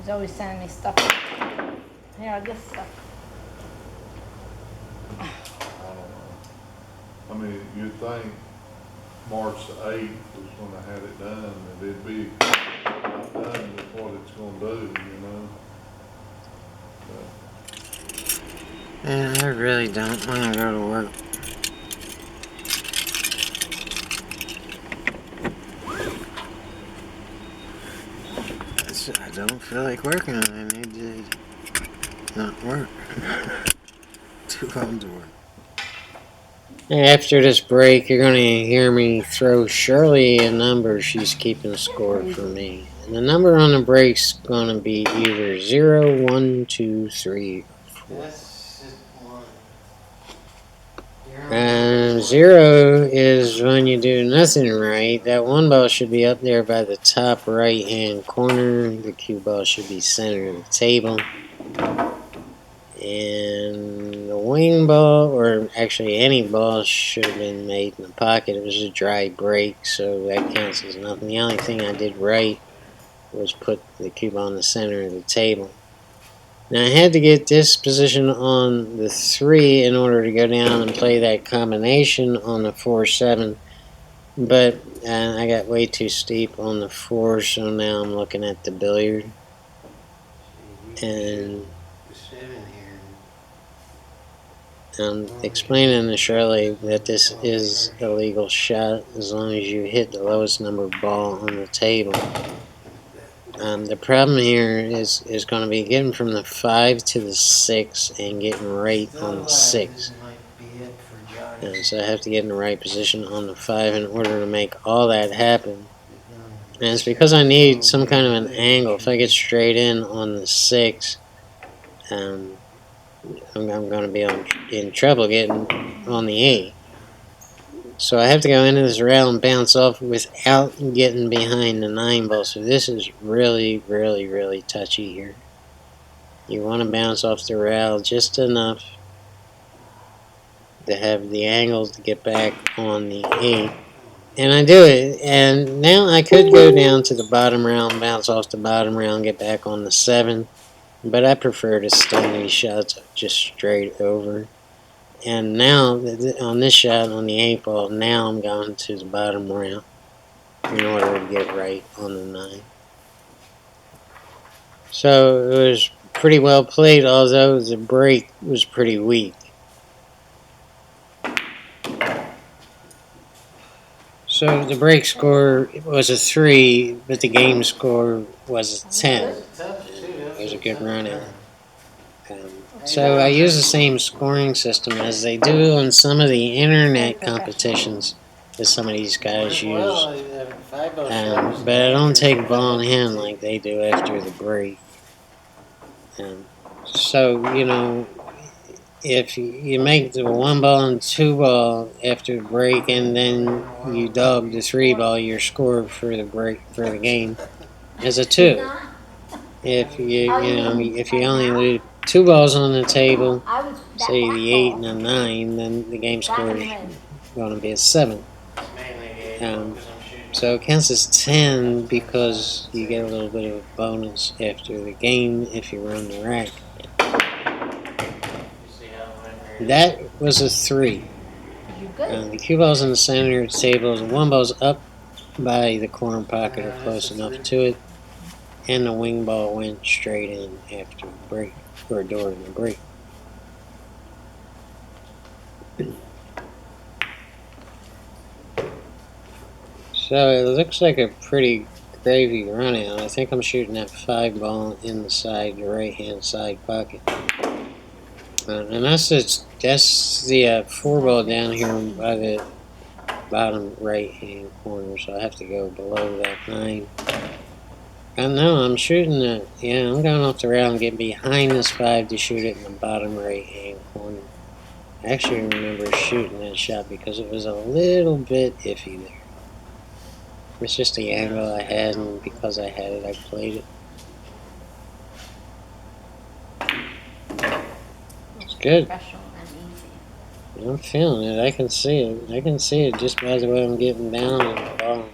He's always sending me stuff. Here, this stuff. I don't know. I mean, you'd think March the 8th was when I had it done, and it'd be not done with what it's gonna do, you know? But I really don't want to go to work. I don't feel like working. I need to not work. Too home to work. After this break, you're going to hear me throw Shirley a number. She's keeping score for me. And the number on the break's going to be either 0, 1, 2, 3, or 4. That's just one. 0 is when you do nothing right. That 1 ball should be up there by the top right hand corner. The cue ball should be center of the table. And the wing ball, or actually any ball, should have been made in the pocket. It was a dry break, so that counts as nothing. The only thing I did right was put the cue ball in the center of the table. Now I had to get this position on the 3 in order to go down and play that combination on the 4-7, but I got way too steep on the 4, so now I'm looking at the billiard. And I'm explaining to Shirley that this is a legal shot as long as you hit the lowest number of ball on the table. The problem here is going to be getting from the 5 to the 6 and getting right on the 6. So I have to get in the right position on the 5 in order to make all that happen. And it's because I need some kind of an angle. If I get straight in on the 6, I'm going to be in trouble getting on the 8. So I have to go into this rail and bounce off without getting behind the 9 ball. So this is really, really, really touchy here. You want to bounce off the rail just enough to have the angle to get back on the 8. And I do it. And now I could go down to the bottom rail and bounce off the bottom rail and get back on the 7. But I prefer to stun these shots just straight over. And now, on this shot, on the 8 ball, now I'm going to the bottom rail in order to get right on the 9. So it was pretty well played, although the break was pretty weak. So the break score was a 3, but the game score was a 10. It was a good run out. So I use the same scoring system as they do on some of the internet competitions that some of these guys use. But I don't take ball in hand like they do after the break. So, you know, if you make the 1 ball and 2 ball after the break and then you dog the 3 ball, your score for the break for the game is a 2. If you only leave 2 balls on the table, say the 8 and the 9, then the game score is going to be a 7. So it counts as 10 because you get a little bit of a bonus after the game if you run the rack. That was a 3. The cue ball's in the center of the table. The 1 ball's up by the corner pocket or close enough to it. And the wing ball went straight in after the break, or during the break. So it looks like a pretty gravy run out. I think I'm shooting that 5 ball in the right hand side pocket. And that's the 4 ball down here by the bottom right hand corner, so I have to go below that 9. I know, I'm shooting it. Yeah, I'm going off the rail and getting behind this 5 to shoot it in the bottom right hand corner. I actually remember shooting that shot because it was a little bit iffy there. It's just the angle I had, and because I had it, I played it. It's good. I'm feeling it. I can see it. I can see it just by the way I'm getting down on the ball.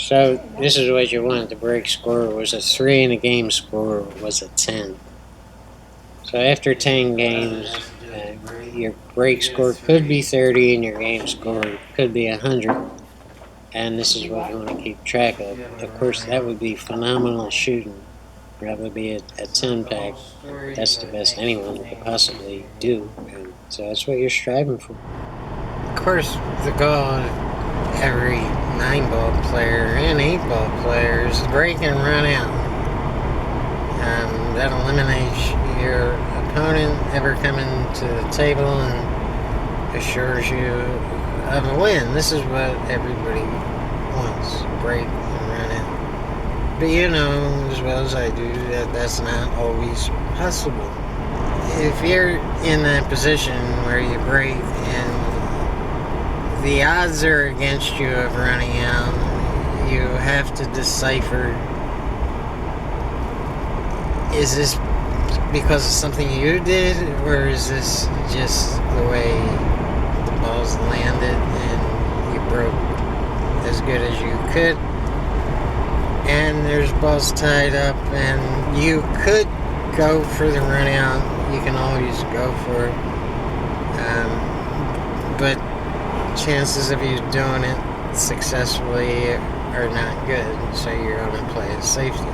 So this is what you want. The break score was a 3 and the game score was a 10. So after 10 games, your break score could be 30 and your game score could be 100. And this is what you want to keep track of. Of course, that would be phenomenal shooting. Probably be a 10 pack. That's the best anyone could possibly do. And so that's what you're striving for. Of course, the goal of every 9-ball player and 8-ball player is to break and run out. That eliminates your opponent ever coming to the table and assures you of a win. This is what everybody wants, break and run out. But you know as well as I do that that's not always possible. If you're in that position where you break and the odds are against you of running out, you have to decipher, is this because of something you did, or is this just the way the balls landed and you broke as good as you could, and there's balls tied up and you could go for the run out. You can always go for it, but chances of you doing it successfully are not good, so you're going to play it safety.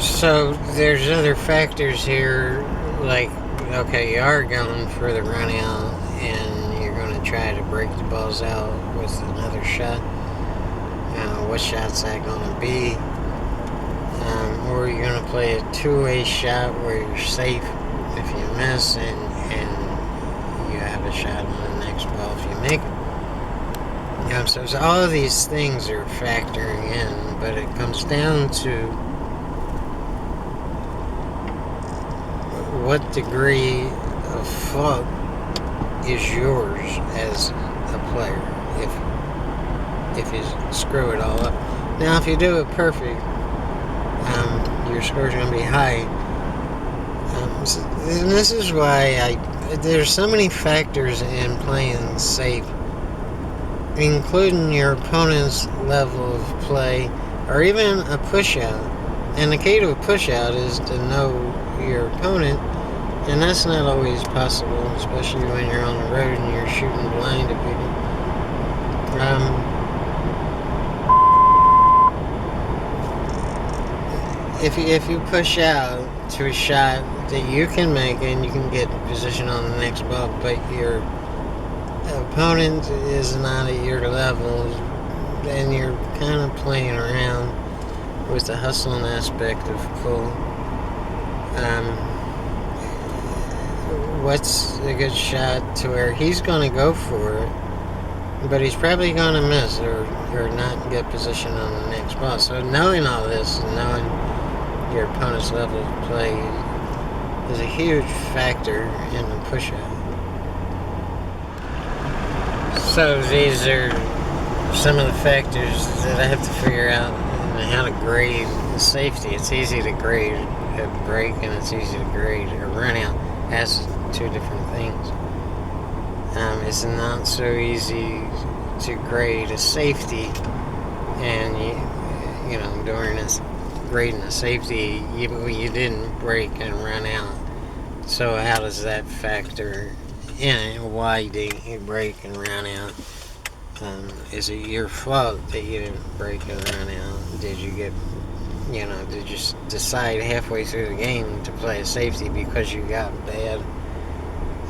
So there's other factors here, like, okay, you are going for the run out and you're going to try to break the balls out with another shot. What shot's that going to be? Or you're going to play a two-way shot where you're safe if you miss and you have a shot on the next ball if you make it. So all of these things are factoring in, but it comes down to what degree of fault is yours as a player if you screw it all up. Now, if you do it perfect, your score's going to be high. And this is why there's so many factors in playing safe, including your opponent's level of play, or even a push-out. And the key to a push-out is to know your opponent, and that's not always possible, especially when you're on the road and you're shooting blind at people. If you push out to a shot that you can make and you can get position on the next ball, but your opponent is not at your level, and you're kind of playing around with the hustling aspect of pool, what's a good shot to where he's going to go for it, but he's probably going to miss or not get position on the next ball. So knowing all this and knowing your opponent's level of play is a huge factor in the push-out. So these are some of the factors that I have to figure out and how to grade the safety. It's easy to grade a break and it's easy to grade a run out as two different things. It's not so easy to grade a safety, and you know during this grading a safety you didn't break and run out. So how does that factor in? Why didn't you break and run out? Is it your fault that you didn't break and run out? Did you did you decide halfway through the game to play a safety because you got bad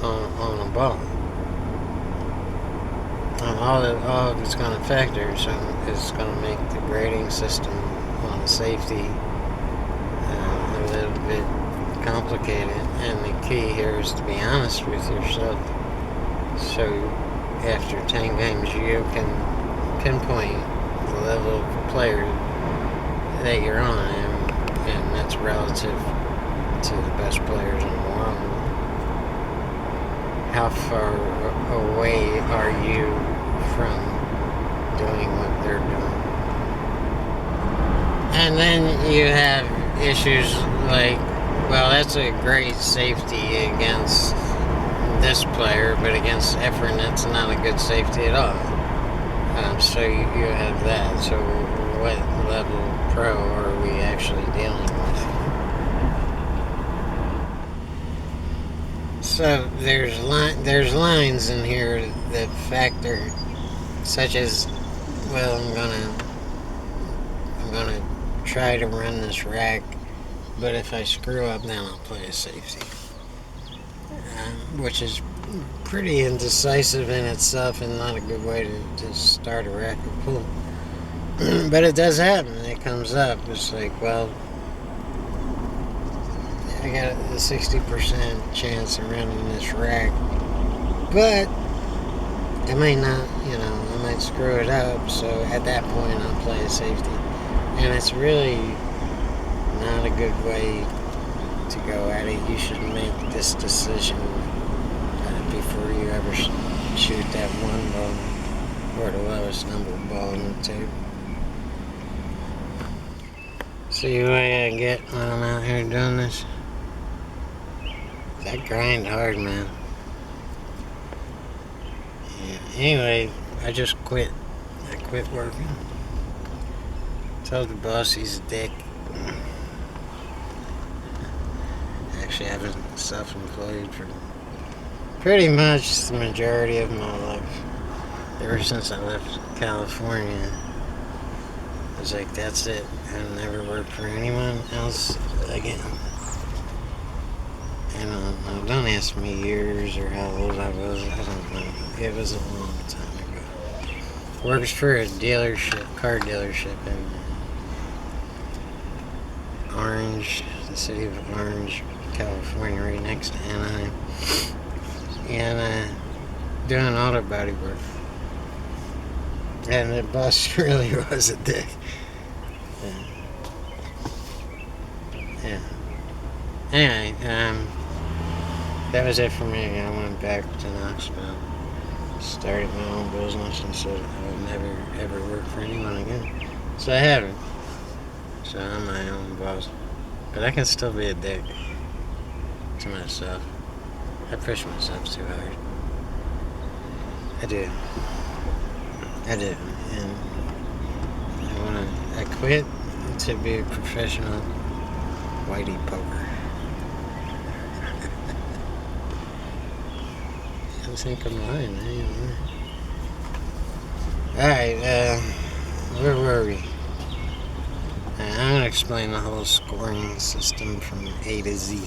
on a ball? All of it's going to factor, so it's going to make the grading system on a safety a little bit complicated. And the key here is to be honest with yourself. So after 10 games, you can pinpoint the level of player that you're on, and that's relative to the best players in the world. How far away are you from doing what they're doing? And then you have issues like, well, that's a great safety against this player, but against Efren, that's not a good safety at all. So you have that. So what level pro are we actually dealing with? So there's lines in here that factor, such as, well, I'm gonna try to run this rack, but if I screw up, then I'll play a safety, which is pretty indecisive in itself and not a good way to start a rack of pool. But it does happen. It comes up. It's like, well, I got a 60% chance of running this rack, but I might not, I might screw it up. So at that point, I'll play a safety. And it's really not a good way to go at it. You should make this decision before you ever shoot that one ball or the lowest number of ball on the table. See what I get when I'm out here doing this? I grind hard, man. Yeah. Anyway, I just quit. I quit working. Told the boss he's a dick. Actually, I've been self-employed for pretty much the majority of my life. Ever since I left California, I was like, that's it. I'll never work for anyone else again. And don't ask me years or how old I was. I don't know. It was a long time ago. Works for a dealership, car dealership in Orange, the city of Orange, California, right next to Anaheim. And doing auto body work. And the boss really was a dick. Yeah. Anyway, that was it for me. I went back to Knoxville, started my own business, and said I would never ever work for anyone again. So I haven't. So I'm my own boss. But I can still be a dick to myself. I push myself too hard. I do. And I quit to be a professional whitey poker. I think I'm lying, Alright, where were we? I'm gonna explain the whole scoring system from A to Z.